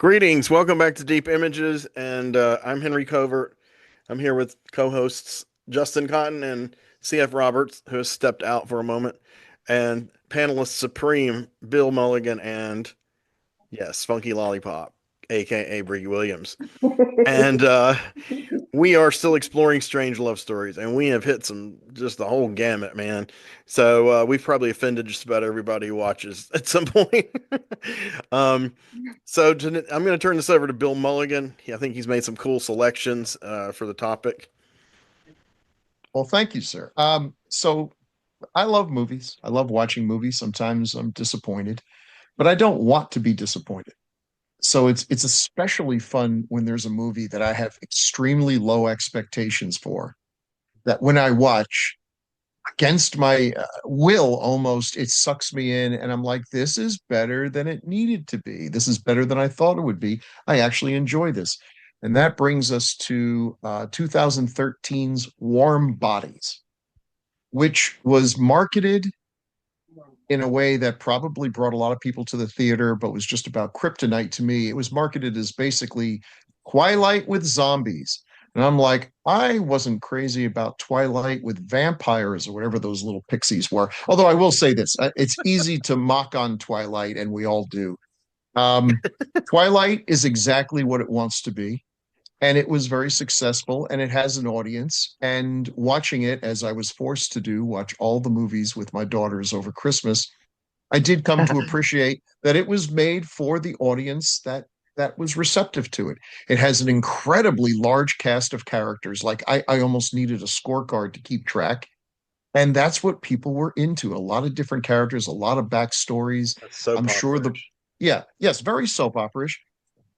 Greetings, welcome back to Deep Images, and I'm Henry Covert. I'm here with co-hosts Justin Cotton and CF Roberts, who has stepped out for a moment, and panelist supreme Bill Mulligan and yes, Funky Lollipop, aka Bree Williams. And we are still exploring strange love stories, and we have hit just the whole gamut, man. So we've probably offended just about everybody who watches at some point. um, I'm going to turn this over to Bill Mulligan. I think he's made some cool selections for the topic. Well, thank you, sir. So I love movies. I love watching movies. Sometimes I'm disappointed, but I don't want to be disappointed. So it's especially fun when there's a movie that I have extremely low expectations for, that when I watch against my will almost, it sucks me in and I'm like, this is better than it needed to be. This is better than I thought it would be. I actually enjoy this. And that brings us to 2013's Warm Bodies, which was marketed in a way that probably brought a lot of people to the theater, but was just about kryptonite to me. It was marketed as basically Twilight with zombies. And I'm like, I wasn't crazy about Twilight with vampires or whatever those little pixies were. Although I will say this, it's easy to mock on Twilight, and we all do. Um, Twilight is exactly what it wants to be, and it was very successful, and it has an audience. And watching it, as I was forced to do, watch all the movies with my daughters over Christmas, I did come to appreciate that it was made for the audience that was receptive to it. It has an incredibly large cast of characters. Like I almost needed a scorecard to keep track. And that's what people were into. A lot of different characters, a lot of backstories. That's soap I'm sure the opera-ish. yeah, yes, very soap opera-ish.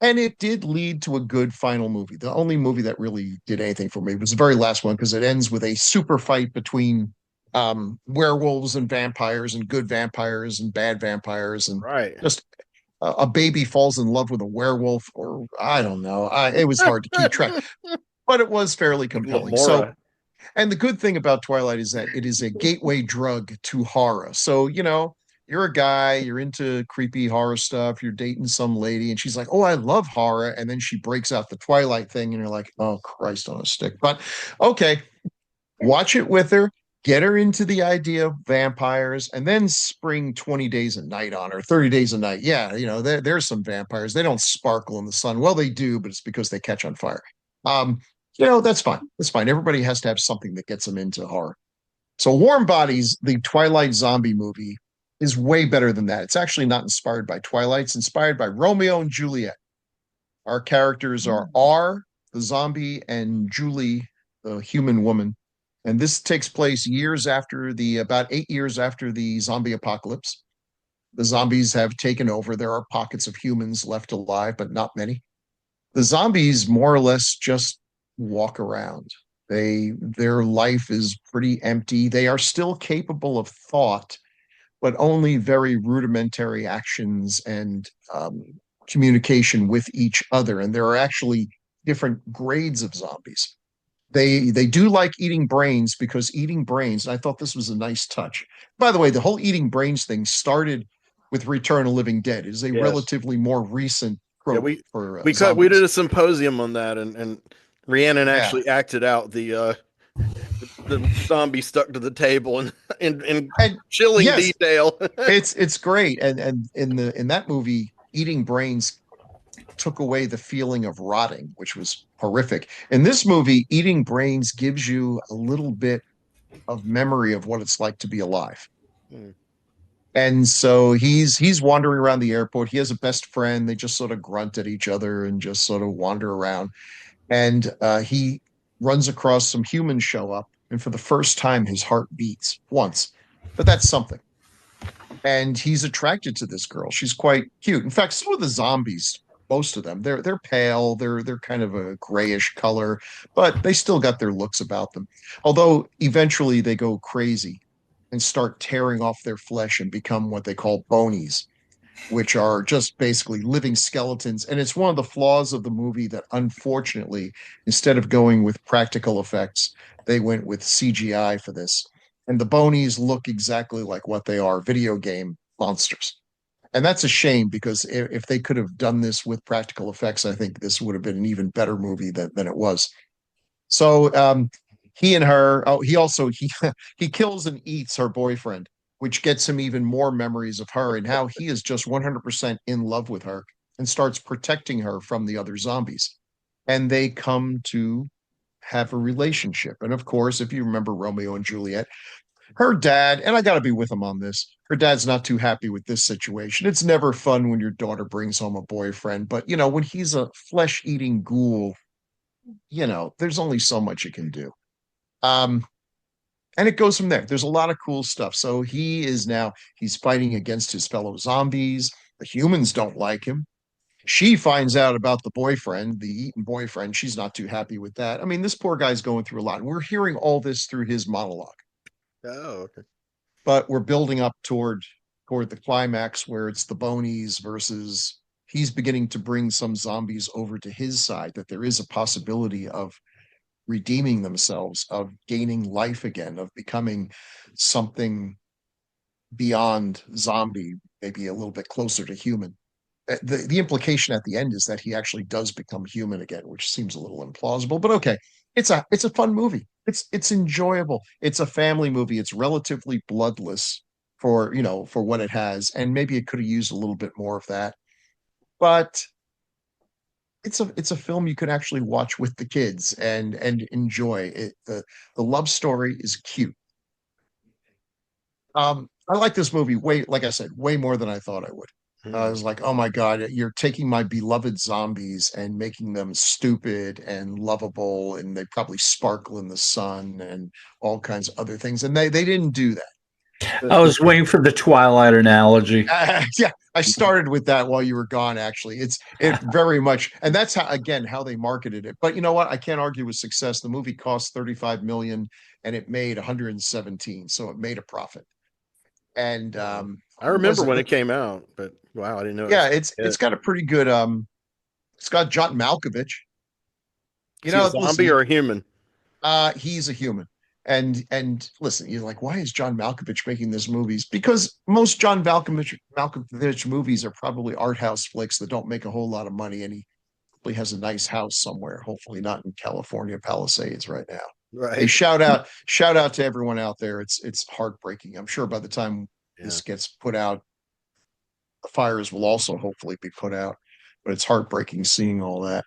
And it did lead to a good final movie. The only movie that really did anything for me was the very last one, because it ends with a super fight between werewolves and vampires, and good vampires and bad vampires, and Right. just a baby falls in love with a werewolf, or I don't know. It was hard to keep track, but it was fairly Like compelling. So, Mora. and the good thing about Twilight is that it is a gateway drug to horror. So, you're a guy, you're into creepy horror stuff, you're dating some lady, and she's like, oh, I love horror. And then she breaks out the Twilight thing, and you're like, oh, Christ on a stick. But okay, watch it with her, get her into the idea of vampires, and then spring 20 days a night on her, 30 days a night. Yeah, there's some vampires. They don't sparkle in the sun. Well, they do, but it's because they catch on fire. Um, that's fine. That's fine. Everybody has to have something that gets them into horror. So Warm Bodies, the Twilight zombie movie, is way better than that. It's actually not inspired by Twilight. It's inspired by Romeo and Juliet. Our characters are R, the zombie, and Julie, the human woman. And this takes place about 8 years after the zombie apocalypse. The zombies have taken over. There are pockets of humans left alive, but not many. The zombies more or less just walk around. Their life is pretty empty. They are still capable of thought, but only very rudimentary actions and communication with each other. And there are actually different grades of zombies. They do like eating brains, because eating brains, and I thought this was a nice touch. By the way, the whole eating brains thing started with Return of Living Dead. It is a Yes. relatively more recent Yeah, trope we for we did zombies. a symposium on that, and Rhiannon Yeah, actually acted out the zombie stuck to the table in and chilling yes, detail. it's great. And in that movie, eating brains took away the feeling of rotting, which was horrific. In this movie, eating brains gives you a little bit of memory of what it's like to be alive. Hmm. And so he's wandering around the airport. He has a best friend. They just sort of grunt at each other and just sort of wander around. And he runs across some humans show up, and for the first time, his heart beats once. But that's something. And he's attracted to this girl. She's quite cute. In fact, some of the zombies, most of them, they're pale. They're kind of a grayish color, but they still got their looks about them. Although eventually they go crazy and start tearing off their flesh and become what they call bonies, which are just basically living skeletons. And it's one of the flaws of the movie that, unfortunately, instead of going with practical effects, they went with CGI for this. And the bonies look exactly like what they are, video game monsters. And that's a shame because if they could have done this with practical effects, I think this would have been an even better movie than it was. So he and her, oh, he also he kills and eats her boyfriend, which gets him even more memories of her and how he is just 100% in love with her and starts protecting her from the other zombies. And they come to have a relationship. And of course, if you remember Romeo and Juliet, her dad, and I got to be with him on this, her dad's not too happy with this situation. It's never fun when your daughter brings home a boyfriend, but when he's a flesh-eating ghoul, there's only so much you can do. Um, and it goes from there. There's a lot of cool stuff. So he's fighting against his fellow zombies. The humans don't like him. She finds out about the boyfriend, the eaten boyfriend. She's not too happy with that. I mean, this poor guy's going through a lot. And we're hearing all this through his monologue, Oh, okay. but we're building up toward the climax where it's the bonies versus he's beginning to bring some zombies over to his side, that there is a possibility of redeeming themselves, of gaining life again, of becoming something beyond zombie, maybe a little bit closer to human. The implication at the end is that he actually does become human again, which seems a little implausible, but okay. It's a fun movie. It's enjoyable. It's a family movie. It's relatively bloodless for what it has, and maybe it could have used a little bit more of that. But it's a film you could actually watch with the kids and enjoy it. The love story is cute. I like this movie way, like I said, way more than I thought I would. I Hmm. was like, oh my God, you're taking my beloved zombies and making them stupid and lovable, and they probably sparkle in the sun and all kinds of other things. And they didn't do that. I The was waiting for the Twilight analogy. Yeah, I started with that while you were gone. Actually, it very much, and that's how again how they marketed it. But you know what? I can't argue with success. The movie cost 35 million and it made 117, so it made a profit. And Oh. I who was remember it? when it came out, but wow, I didn't know it Yeah, was it's it. got a pretty good it's got John Malkovich. Is he a zombie Listen, or a human? he's a human. And listen, you're like, why is John Malkovich making this movies? Because most John Malkovich movies are probably art house flicks that don't make a whole lot of money, and he probably has a nice house somewhere, hopefully not in California Palisades right now. Hey, Right. shout out to everyone out there. It's heartbreaking. I'm sure by the time Yeah. this gets put out, the fires will also hopefully be put out. But it's heartbreaking seeing all that.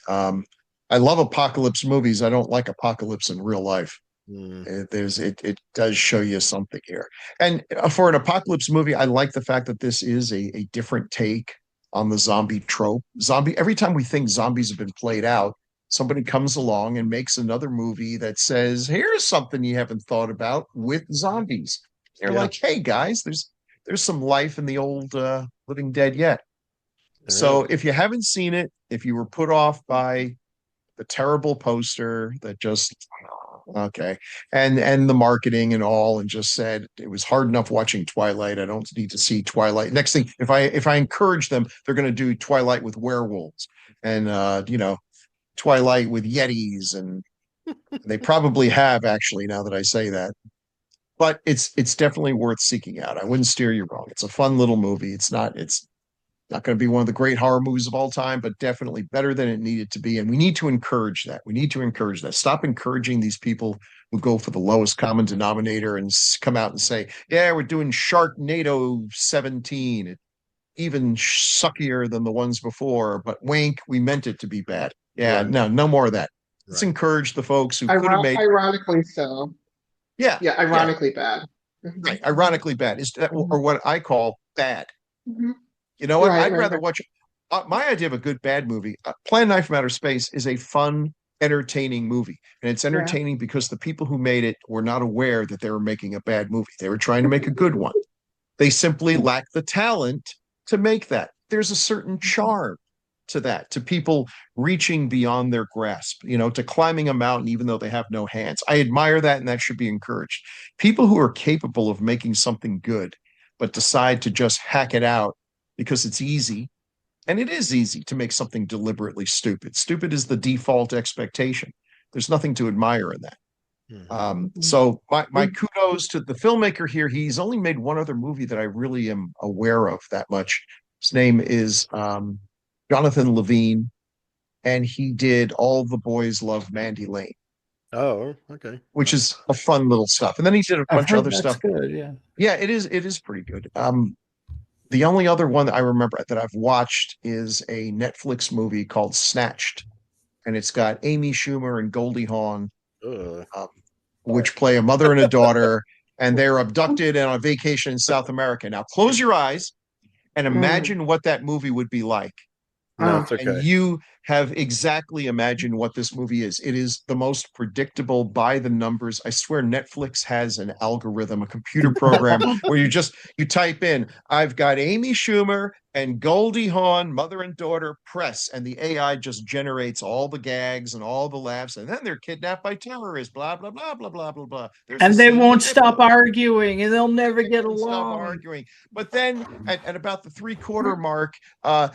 Um, I love apocalypse movies. I don't like apocalypse in real life. Mm. It does show you something here. And for an apocalypse movie, I like the fact that this is a different take on the zombie trope. Zombie, every time we think zombies have been played out, somebody comes along and makes another movie that says, here's something you haven't thought about with zombies. They're Yeah. like, hey guys, there's some life in the old Living Dead yet. There is. So if you haven't seen it, if you were put off by the terrible poster that just okay, and the marketing and all, and just said it was hard enough watching Twilight, I don't need to see Twilight. Next thing, if I encourage them, they're going to do Twilight with werewolves and Twilight with yetis, and they probably have actually, now that I say that. But it's definitely worth seeking out. I wouldn't steer you wrong. It's a fun little movie. It's not going to be one of the great horror movies of all time, but definitely better than it needed to be. And we need to encourage that. We need to encourage that. Stop encouraging these people who go for the lowest common denominator and come out and say, yeah, we're doing Sharknado 17, even suckier than the ones before, but wink, we meant it to be bad. Yeah, Right. no more of that. Let's Right. encourage the folks who could have made, Ironically so. yeah, Yeah, yeah, ironically bad. Hmm. right. Ironically bad is that, Hmm. or what I call bad. Hmm. You know what? Right, I'd right, rather right. watch my idea of a good bad movie. Plan Night from Outer Space is a fun, entertaining movie, and it's Yeah. entertaining because the people who made it were not aware that they were making a bad movie. They were trying to make a good one. They simply lack the talent to make that. There's a certain charm to that, to people reaching beyond their grasp, to climbing a mountain even though they have no hands. I admire that, and that should be encouraged. People who are capable of making something good, but decide to just hack it out because it's easy, and it is easy to make something deliberately stupid. Stupid is the default expectation. There's nothing to admire in that. So my kudos to the filmmaker here. He's only made one other movie that I really am aware of that much. His name is Jonathan Levine, and he did All the Boys Love Mandy Lane, Oh, okay. which is a fun little stuff. And then he did a I've bunch of heard other that's stuff. good. Yeah. Yeah, it is pretty good. The only other one that I remember that I've watched is a Netflix movie called Snatched, and it's got Amy Schumer and Goldie Hawn, Ugh. um, which play a mother and a daughter, and they're abducted and on vacation in South America. Now, close your eyes and imagine what that movie would be like. No, it's And okay. you have exactly imagined what this movie is. It is the most predictable by the numbers. I swear Netflix has an algorithm, a computer program where you type in, I've got Amy Schumer and Goldie Hawn, mother and daughter, press, and the AI just generates all the gags and all the laughs, and then they're kidnapped by terrorists, blah, blah, blah, blah, blah, blah, blah. There's a And they scene won't with stop Diplo. arguing, and they'll never They get won't stop along. arguing. But then at about the 3/4 mark,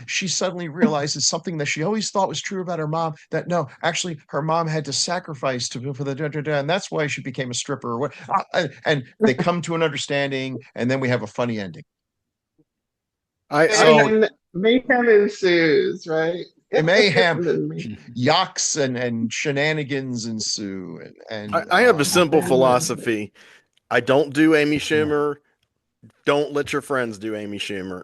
she suddenly realizes something that she always thought was true about her mom, that no, actually her mom had to sacrifice for the and that's why she became a stripper or what. And they come to an understanding, and then we have a funny ending. I So And mayhem ensues, right? mayhem, Then yaks and shenanigans ensue, I have a simple philosophy. I don't do Amy Schumer. Don't let your friends do Amy Schumer.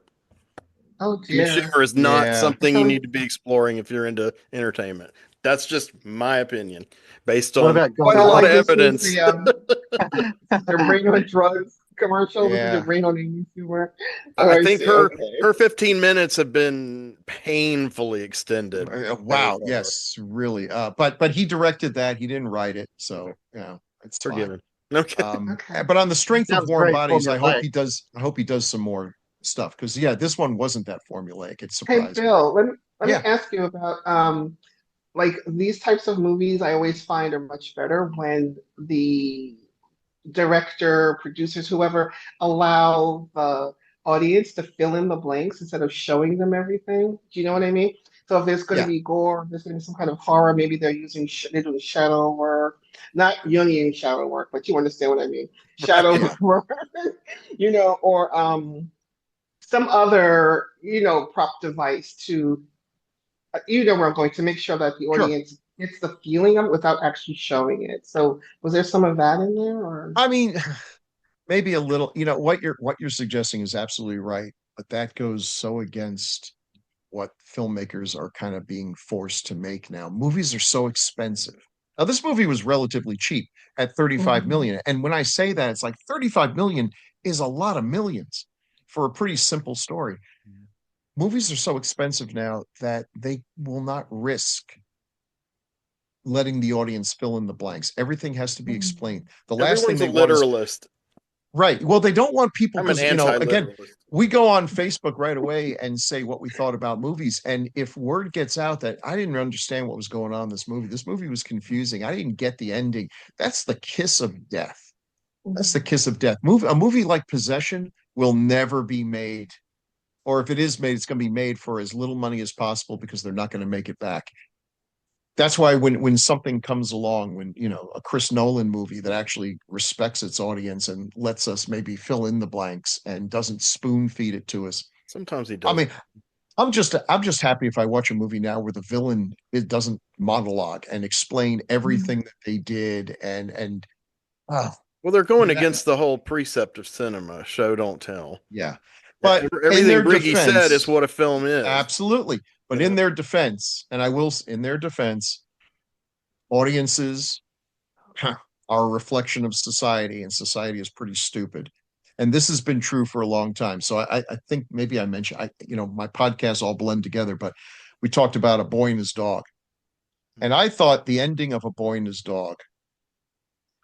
oh Amy dear. Schumer is not yeah. something you So need to be exploring if you're into entertainment. That's just my opinion, based What on about quite a Goldie so lot like of Hawn? this was evidence. the their brain on drugs commercial. This is your Yeah. brain on Amy Schumer. Oh, I I think see. her Okay. her 15 minutes have been painfully extended so Wow, far. yes, really. But he directed that. He didn't write it, so yeah, it's fine. Forgiven. Okay. Okay. But on the strength of Sounds Warm very Bodies, formulaic. I hope he does some more stuff because yeah, this one wasn't that formulaic. It Hey surprised me. Bill, let me Yeah, ask you about like these types of movies I always find are much better when the director, producers, whoever allow the audience to fill in the blanks instead of showing them everything. Do you know what I mean? So if there's going to yeah, be gore, there's going to be some kind of horror, maybe they're doing shadow work, not Jungian shadow work, but you understand what I mean. Shadow Right. work, or some other, prop device to you know where I'm going to make sure that the sure. audience gets the feeling of it without actually showing it. So was there some of that in there or I mean, maybe a little. What you're suggesting is absolutely right, but that goes so against what filmmakers are kind of being forced to make now. Movies are so expensive. Now, this movie was relatively cheap at 35 Mhm. million. And when I say that, it's like 35 million is a lot of millions for a pretty simple story. Movies are so expensive now that they will not risk letting the audience fill in the blanks. Everything has to be explained. The last thing Everyone's a they want is literalist. right. Well, they don't want people I'm an because, again, anti-literalist. we go on Facebook right away and say what we thought about movies. And if word gets out that I didn't understand what was going on in this movie was confusing. I didn't get the ending. That's the kiss of death. That's the Mhm. kiss of death. A movie like Possession will never be made. Or if it is made, it's going to be made for as little money as possible because they're not going to make it back. That's why when something comes along, when a Chris Nolan movie that actually respects its audience and lets us maybe fill in the blanks and doesn't spoon feed it to us. Sometimes he I doesn't. mean, I'm just happy if I watch a movie now where the villain it doesn't monologue and explain everything that they did and uh, Well, they're I going mean that against the whole precept of cinema, show don't tell. yeah. But in Everything their Briggy said is defense, what a film is. absolutely. But in their defense, and I will in their defense, audiences are a reflection of society, and society is pretty stupid. And this has been true for a long time. So I think maybe I mentioned my podcasts all blend together, but we talked about A Boy and His Dog. And I thought the ending of A Boy and His Dog,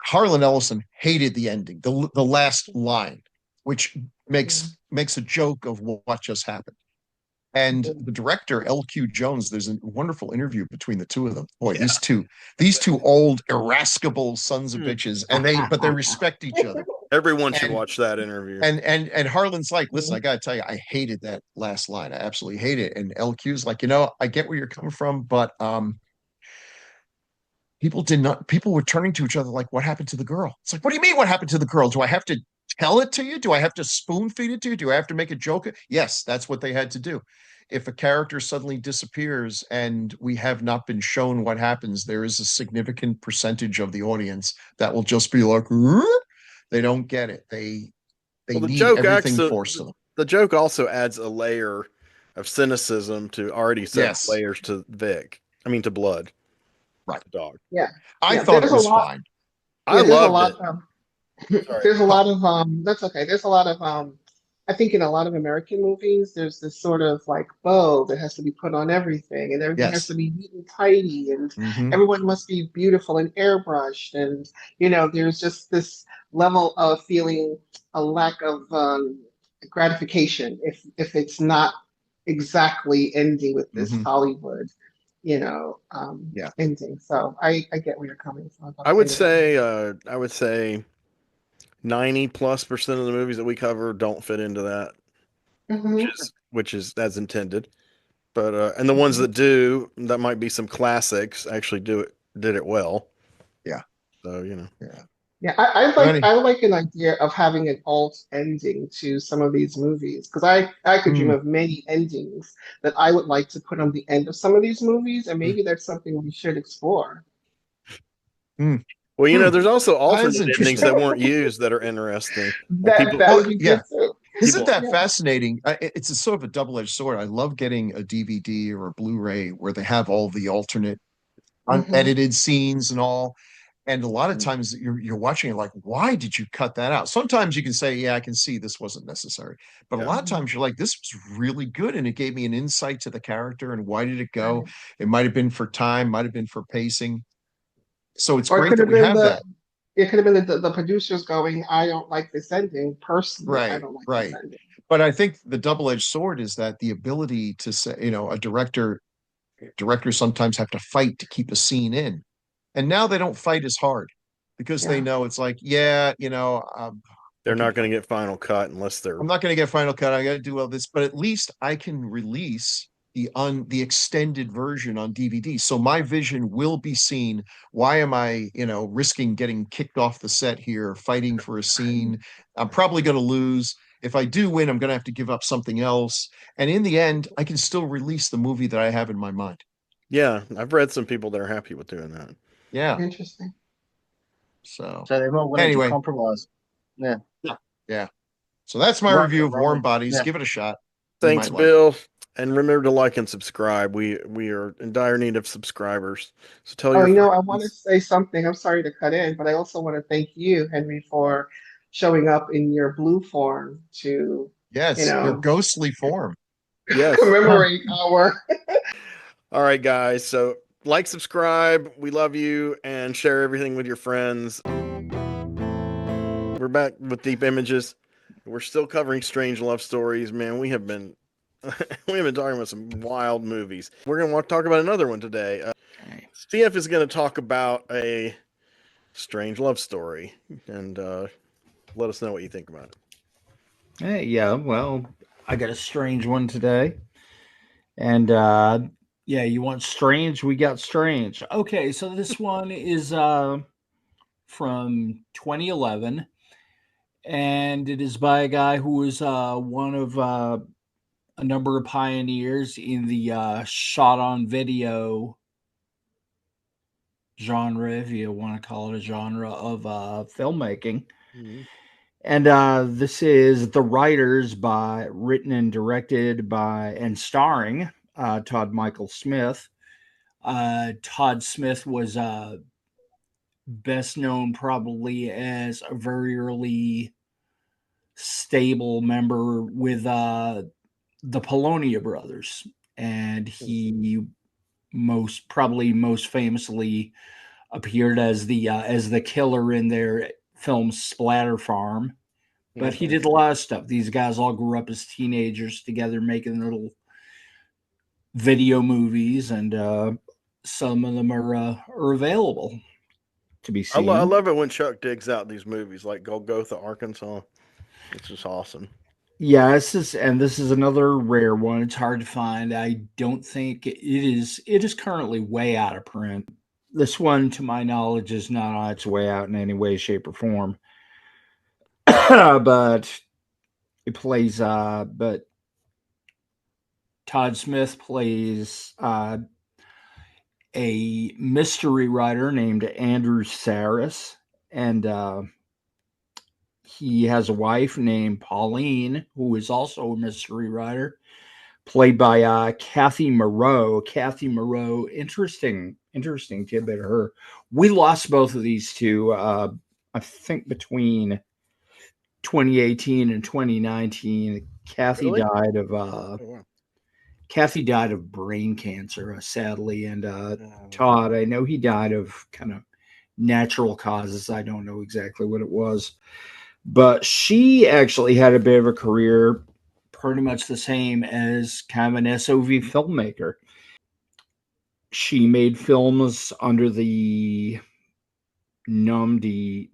Harlan Ellison hated the ending, the last line, which makes a joke of what just happened. And the director, L.Q. Jones, there's a wonderful interview between the two of them. Boy, Yeah. these two old irascible sons of Hmm. bitches, and they respect each other. Everyone should And watch that interview. and Harlan's like, listen, I gotta tell you, I hated that last line. I absolutely hate it. And LQ's like, I get where you're coming from, but people were turning to each other like, what happened to the girl? It's like, what do you mean, what happened to the girl? Do I have to tell it to you? Do I have to spoon feed it to you? Do I have to make a joke? Yes, that's what they had to do. If a character suddenly disappears and we have not been shown what happens, there is a significant percentage of the audience that will just be like, they don't get it. They Well, need everything forced to them. the joke also adds a layer of cynicism to already set Yes, layers to Vic. I mean, to Blood, right. the dog. Yeah, I yeah. thought There's it a was lot. fine. I Yeah, there's a loved lot. it. Sorry. There's a lot of that's okay. There's a lot of I think in a lot of American movies, there's this sort of like bow that has to be put on everything, and everything has Yes. to be neat and tidy, and Hmm. everyone must be beautiful and airbrushed, and there's just this level of feeling a lack of gratification if it's not exactly ending with this Hmm. Hollywood, Yeah. ending. So I get where you're coming from about I would saying that. say, I would say 90+% of the movies that we cover don't fit into that, Hmm. which is as intended. But and the ones Hmm. that do, that might be some classics, actually did it well. Yeah. So Yeah. Yeah, I So like any, I like an idea of having an alt ending to some of these movies because I could dream mm, of many endings that I would like to put on the end of some of these movies, and maybe that's something we should explore. mm, well, hmm, there's also that is alternate endings interesting. that weren't used that are interesting. Like That Well, would be yeah. good too. Isn't people, that Yeah. fascinating? It's a sort of a double-edged sword. I love getting a DVD or a Blu-ray where they have all the alternate Hmm. unedited scenes and all. And a lot of mm, times you're watching it like, why did you cut that out? Sometimes you can say, yeah, I can see this wasn't necessary. But a yeah, lot of times you're like, this was really good. And it gave me an insight to the character and why did it go? Right. It might have been for time, might have been for pacing. So it's Or it great could that have we been have that. the producers going, I don't like this ending. Personally, I Right, don't like this right. ending. But I think the double-edged sword is that the ability to say, a directors sometimes have to fight to keep a scene in. And now they don't fight as hard because they Yeah. know it's like, yeah, they're okay, not going to get final cut unless they're I'm not going to get final cut. I got to do all this, but at least I can release the extended version on DVD. So my vision will be seen. Why am I, risking getting kicked off the set here, fighting for a scene? I'm probably going to lose. If I do win, I'm going to have to give up something else. And in the end, I can still release the movie that I have in my mind. yeah. I've read some people that are happy with doing that. Yeah. Interesting. So So they're more willing to anyway, compromise. Yeah, yeah. Yeah. So that's my right review or of Warm wrong. Bodies. Yeah. Give it a shot. You Thanks, might like it. Bill. And remember to like and subscribe. We are in dire need of subscribers. So tell Oh, your I want to friends. say something. I'm sorry to cut in, but I also want to thank you, Henry, for showing up in your blue form to, you Yes, your know, ghostly form. Yes. commemorate our. All right, guys. So like, subscribe. We love you, and share everything with your friends. We're back with Deep Images. We're still covering strange love stories. Man, we have been we have been talking about some wild movies. We're gonna want to talk about another one today. CF is gonna talk about a strange love story, and let us know what you think about it. Hey, yeah, well, I got a strange one today. And yeah, you want strange? We got strange. Okay, so this one is from 2011, and it is by a guy who was one of a number of pioneers in the shot on video genre, if you want to call it a genre of filmmaking. Mhm. And this is The Writers, by written and directed by and starring Todd Michael Smith. Todd Smith was best known probably as a very early stable member with the Polonia brothers, and he most famously appeared as the killer in their film Splatter Farm. But he Okay. did a lot of stuff. These guys all grew up as teenagers together, making little video movies, and some of them are available to be I seen. love it when Chuck digs out these movies like Golgotha, Arkansas. It's just awesome. Yeah, this is another rare one. It's hard to find. I don't think it is. It is currently way out of print. This one, to my knowledge, is not on its way out in any way, shape, or form. But it plays. But Todd Smith plays a mystery writer named Andrew Saris, and he has a wife named Pauline, who is also a mystery writer, played by Kathy Moreau. Kathy Moreau, interesting tidbit of her. We lost both of these two, I think, between 2018 and 2019. Really? Wow. Wow. Kathy died of brain cancer, sadly, and Oh. Todd, I know he died of kind of natural causes. I don't know exactly what it was, but she actually had a bit of a career, pretty much the same as kind of an SOV filmmaker. She made films under the nom de,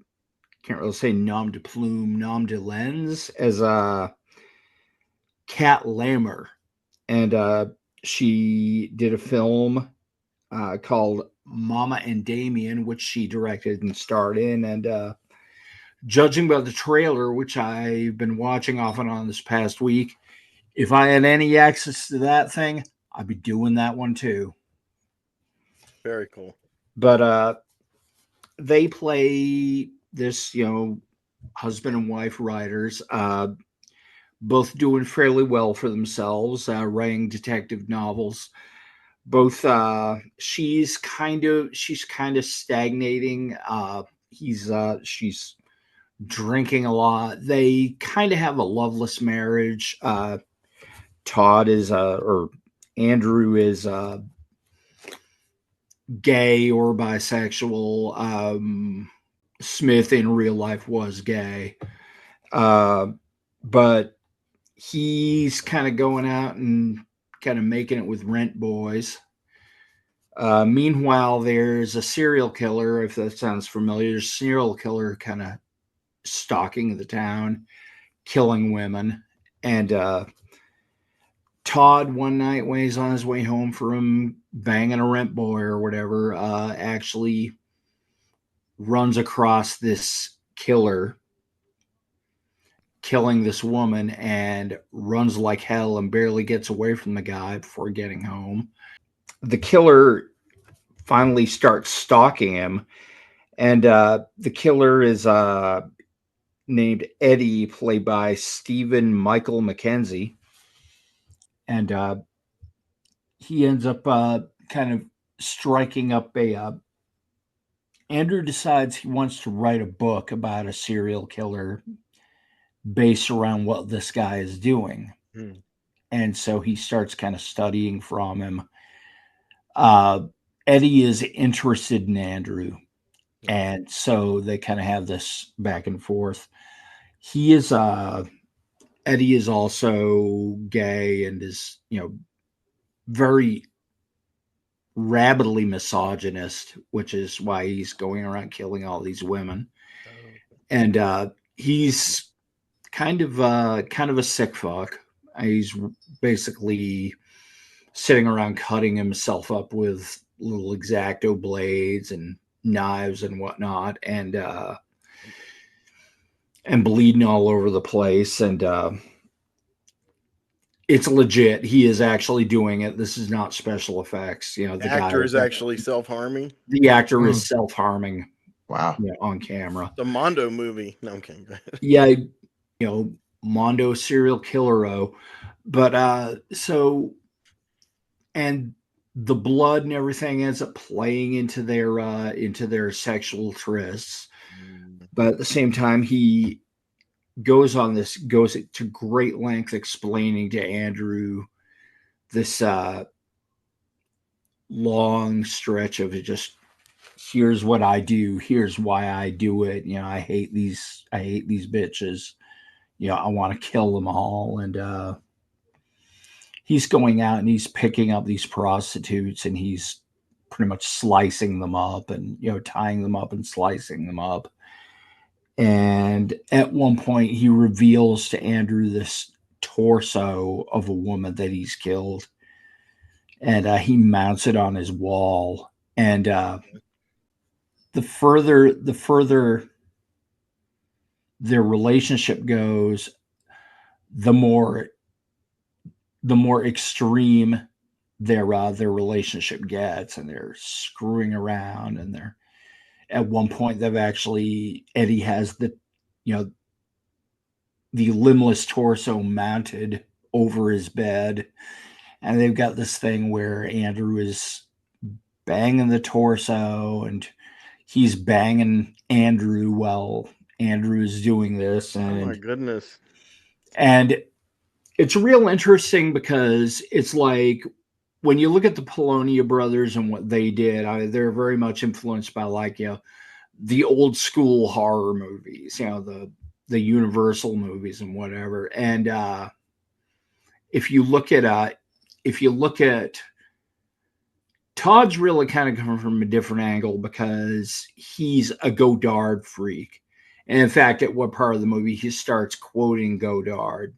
can't really say nom de plume, nom de lens, as a Cat Lammer, and she did a film called Mama and Damien, which she directed and starred in. And judging by the trailer, which I've been watching off and on this past week, if I had any access to that thing, I'd be doing that one too. Very cool. But they play this, husband and wife writers, both doing fairly well for themselves, writing detective novels. Both she's kind of stagnating. She's drinking a lot. They kind of have a loveless marriage. Todd is or Andrew is gay or bisexual. Smith in real life was gay. But he's kind of going out and kind of making it with rent boys. Meanwhile, there's a serial killer, if that sounds familiar, serial killer kind of stalking the town, killing women. And Todd, one night when he's on his way home from banging a rent boy or whatever, actually runs across this killer killing this woman and runs like hell and barely gets away from the guy before getting home. The killer finally starts stalking him, and the killer is named Eddie, played by Stephen Michael McKenzie, and he ends up kind of striking up a. Andrew decides he wants to write a book about a serial killer based around what this guy is doing. And so he starts kind of studying from him. Eddie is interested in Andrew. And so they kind of have this back and forth. He is Eddie is also gay and is, very rabidly misogynist, which is why he's going around killing all these women. And he's kind of a sick fuck. He's basically sitting around cutting himself up with little X-Acto blades and knives and whatnot, and bleeding all over the place. And it's legit. He is actually doing it. This is not special effects. The actor is actually self-harming. The actor is self-harming. Wow. On camera. The Mondo movie. No, I'm kidding. Yeah, Mondo serial killer. But so, and the blood and everything ends up playing into their sexual trysts. But at the same time, he goes to great length explaining to Andrew this long stretch of just, here's what I do, here's why I do it. I hate these bitches. I want to kill them all. And he's going out and he's picking up these prostitutes and he's pretty much slicing them up and tying them up and slicing them up. And at one point, he reveals to Andrew this torso of a woman that he's killed, and he mounts it on his wall. And the further their relationship goes, the more extreme their relationship gets, and they're screwing around, and they're at one point they've actually Eddie has you know the limbless torso mounted over his bed, and they've got this thing where Andrew is banging the torso, and he's banging Andrew while Andrew is doing this, Oh my goodness. and it's real interesting because it's like when you look at the Polonia brothers and what they did, they're very much influenced by like the old school horror movies, the Universal movies and whatever. And if you look at Todd's really kind of coming from a different angle because he's a Godard freak. And in fact, at one part of the movie, he starts quoting Godard.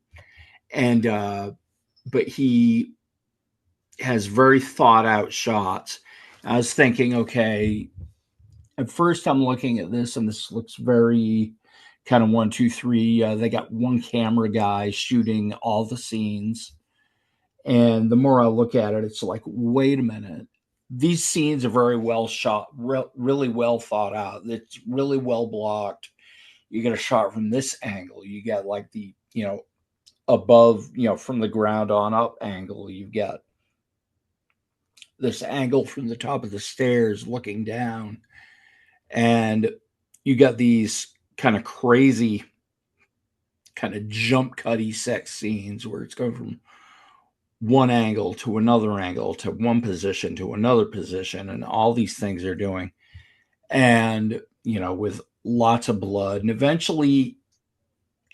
And but he has very thought out shots. I was thinking, okay, at first I'm looking at this, and this looks very kind of 1, 2, 3. They got one camera guy shooting all the scenes. And the more I look at it, it's like, wait a minute. These scenes are very well shot, really well thought out. It's really well blocked. You get a shot from this angle. You get like the, above, from the ground on up angle. You've got this angle from the top of the stairs looking down. And you got these kind of crazy, kind of jump cutty sex scenes where it's going from one angle to another angle to one position to another position, and all these things they're doing, and with lots of blood. And eventually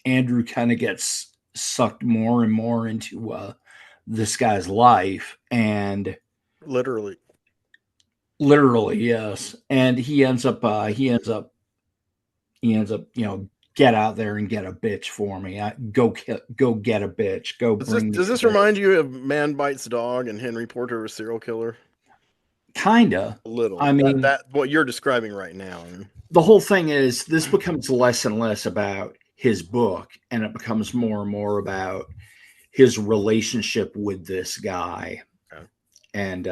Andrew kind of gets sucked more and more into this guy's life, and literally, yes. And he ends up get out there and get a bitch for me. Go get a bitch. Go bring me. Does this remind you of Man Bites Dog and Henry Porter, a serial killer? Kinda. A little. I mean, that what you're describing right now. The whole thing is this becomes less and less about his book, and it becomes more and more about his relationship with this guy, and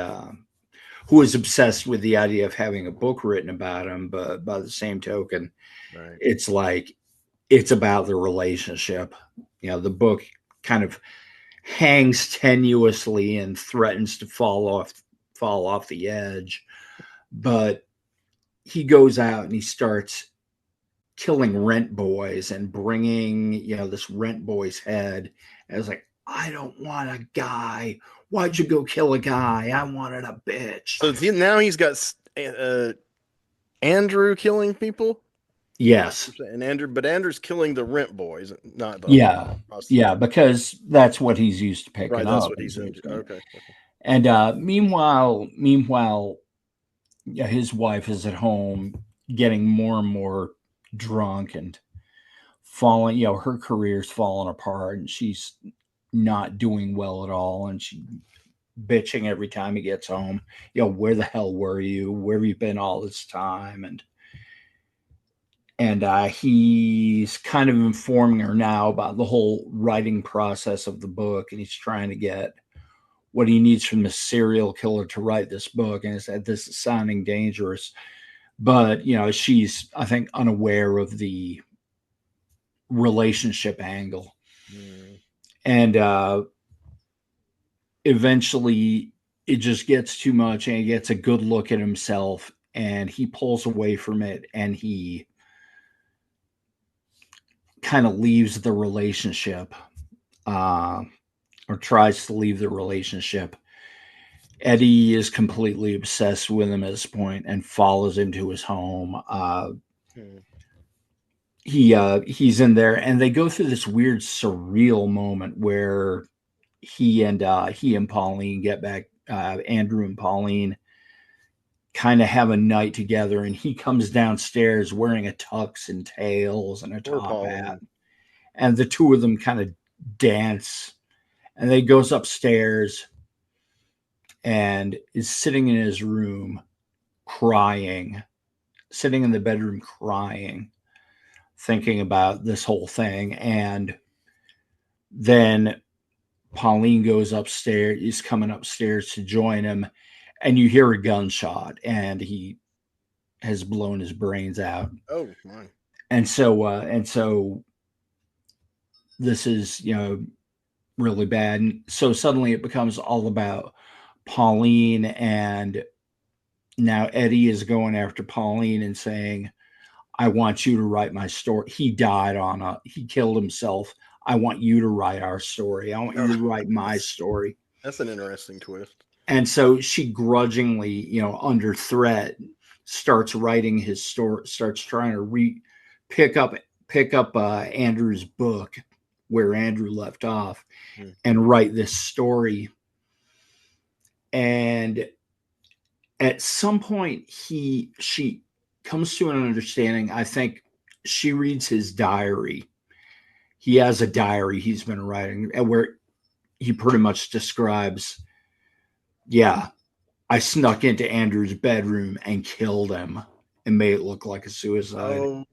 who is obsessed with the idea of having a book written about him. But by the same token, it's like it's about the relationship. The book kind of hangs tenuously and threatens to fall off the edge, but he goes out and he starts killing rent boys and bringing, this rent boy's head. And it's like, I don't want a guy. Why'd you go kill a guy? I wanted a bitch. So now he's got Andrew killing people. Yes. And Andrew's killing the rent boys, not the yeah, because that's what he's used to picking up. That's what he's used. Okay. And meanwhile, his wife is at home getting more and more drunk and falling, her career's falling apart, and she's not doing well at all, and she bitching every time he gets home. Where the hell were you? Where have you been all this time? And he's kind of informing her now about the whole writing process of the book, and he's trying to get what he needs from the serial killer to write this book. And he said, this is sounding dangerous, but she's, I think, unaware of the relationship angle. And eventually it just gets too much, and he gets a good look at himself, and he pulls away from it, and he kind of leaves the relationship, or tries to leave the relationship. Eddie is completely obsessed with him at this point and follows him to his home. He's in there, and they go through this weird surreal moment where he and Pauline get back. Andrew and Pauline kind of have a night together, and he comes downstairs wearing a tux and tails and a top hat, and the two of them kind of dance, and they goes upstairs and is sitting in his room crying sitting in the bedroom crying, thinking about this whole thing. And then Pauline goes upstairs, he's coming upstairs to join him, and you hear a gunshot, and he has blown his brains out. Oh my. And so this is, really bad. And so suddenly it becomes all about Pauline, and now Eddie is going after Pauline and saying, I want you to write my story. He killed himself. I want you to write our story. I want you to write my story. That's an interesting twist. And so she grudgingly, under threat, starts writing his story, starts trying to pick up Andrew's book where Andrew left off and write this story. And at some point she comes to an understanding. I think she reads his diary. He has a diary he's been writing, and where he pretty much describes, yeah, I snuck into Andrew's bedroom and killed him and made it look like a suicide. Oh.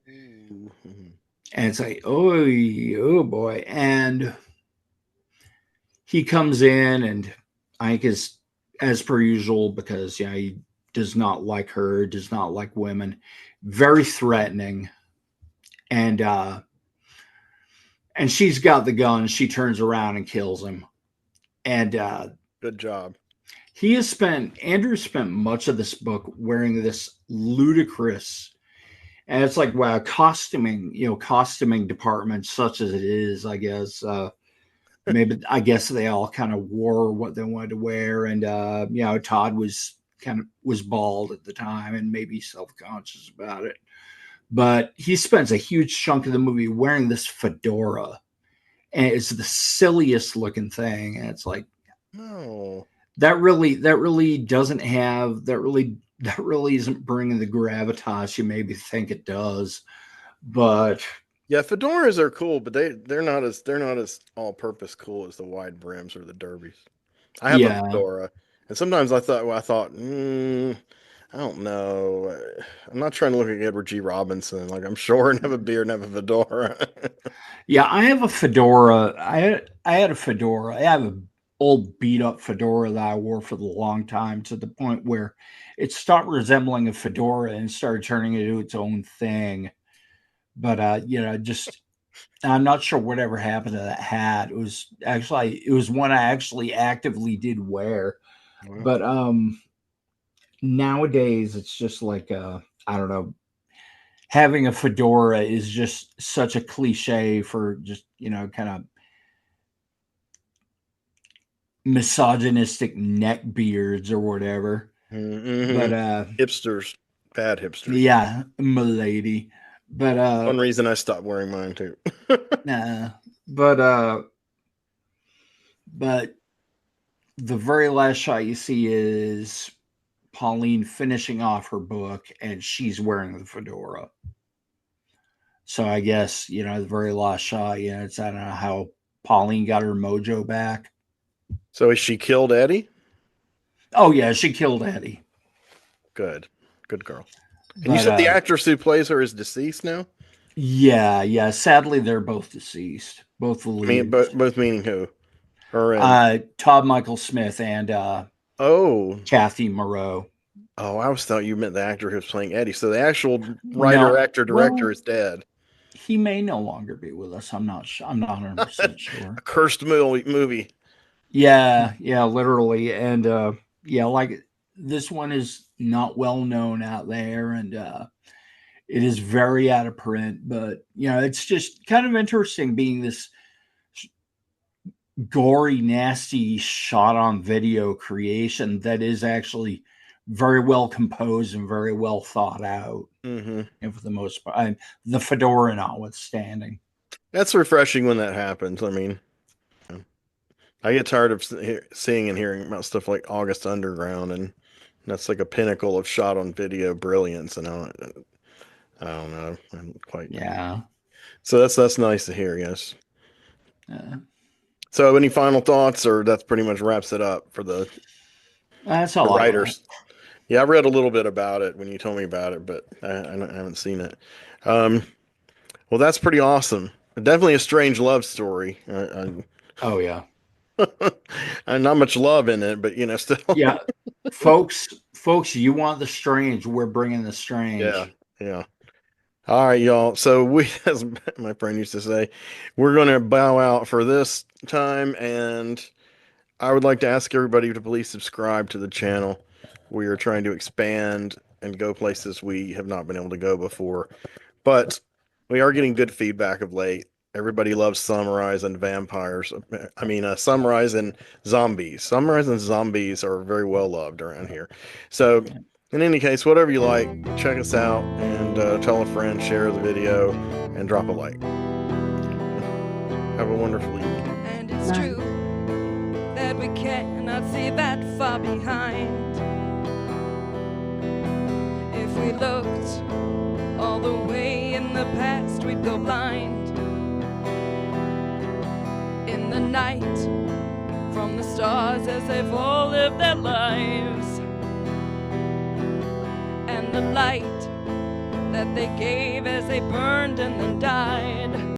And it's like, oh boy. And he comes in, and I think is, as per usual, because he does not like her, does not like women, very threatening. And she's got the gun. She turns around and kills him. And good job. Andrew spent much of this book wearing this ludicrous, and it's like, wow, costuming department, such as it is, I guess. Maybe I guess they all kind of wore what they wanted to wear, and Todd was bald at the time and maybe self-conscious about it. But he spends a huge chunk of the movie wearing this fedora, and it's the silliest looking thing. And it's like, no, that really doesn't have that really isn't bringing the gravitas you maybe think it does. But yeah, fedoras are cool, but they're not as all-purpose cool as the wide brims or the derbies. I have a fedora, and sometimes I thought, I don't know. I'm not trying to look like Edward G. Robinson. Like, I'm sure and have a beard and have a fedora. Yeah, I have a fedora. I had a fedora. I have an old beat up fedora that I wore for the long time, to the point where it stopped resembling a fedora and started turning into its own thing. But just I'm not sure whatever happened to that hat. It was one I actually actively did wear. Wow. But nowadays it's just like I don't know. Having a fedora is just such a cliche for just, kind of misogynistic neck beards or whatever. Mm-hmm. But hipsters, bad hipsters. Yeah, milady. But one reason I stopped wearing mine too. Nah. But the very last shot you see is Pauline finishing off her book, and she's wearing the fedora. So I guess, the very last shot, it's, I don't know how Pauline got her mojo back. So she killed Eddie? Oh yeah, she killed Eddie. Good girl. And you said the actress who plays her is deceased now? Yeah. Sadly, they're both deceased. Both the leads. Both meaning who? Her and Todd Michael Smith and Kathy Moreau. Oh, I always thought you meant the actor who was playing Eddie. So the actual writer, actor, director is dead. He may no longer be with us. I'm not 100% sure. A cursed movie. Yeah, literally. And like, this one is not well known out there, and it is very out of print. But it's just kind of interesting being this gory, nasty shot on video creation that is actually very well composed and very well thought out. Mm-hmm. And for the most part, the fedora notwithstanding. That's refreshing when that happens. I mean, I get tired of seeing and hearing about stuff like August Underground, and that's like a pinnacle of shot on video brilliance. And I don't know. I'm quite. Yeah. So that's nice to hear. Yes. So any final thoughts, or that pretty much wraps it up for the that's all writers? Yeah, I read a little bit about it when you told me about it, but I haven't seen it. Um, well, that's pretty awesome. Definitely a strange love story. Oh yeah. And not much love in it, but still. Yeah. Folks, you want the strange, we're bringing the Yeah, strange. yeah. All right, y'all. So as my friend used to say, we're going to bow out for this time, and I would like to ask everybody to please subscribe to the channel. We are trying to expand and go places we have not been able to go before, but we are getting good feedback of late. Everybody loves Samurais and vampires. I mean, Samurais and zombies. Samurais and zombies are very well loved around here. So, in any case, whatever you like, check us out and tell a friend, share the video, and drop a like. Have a wonderful evening. And it's true that we cannot see that far behind. If we looked all the way in the past, we'd go blind. In the night, from the stars as they've all lived their lives, and the light that they gave as they burned and then died.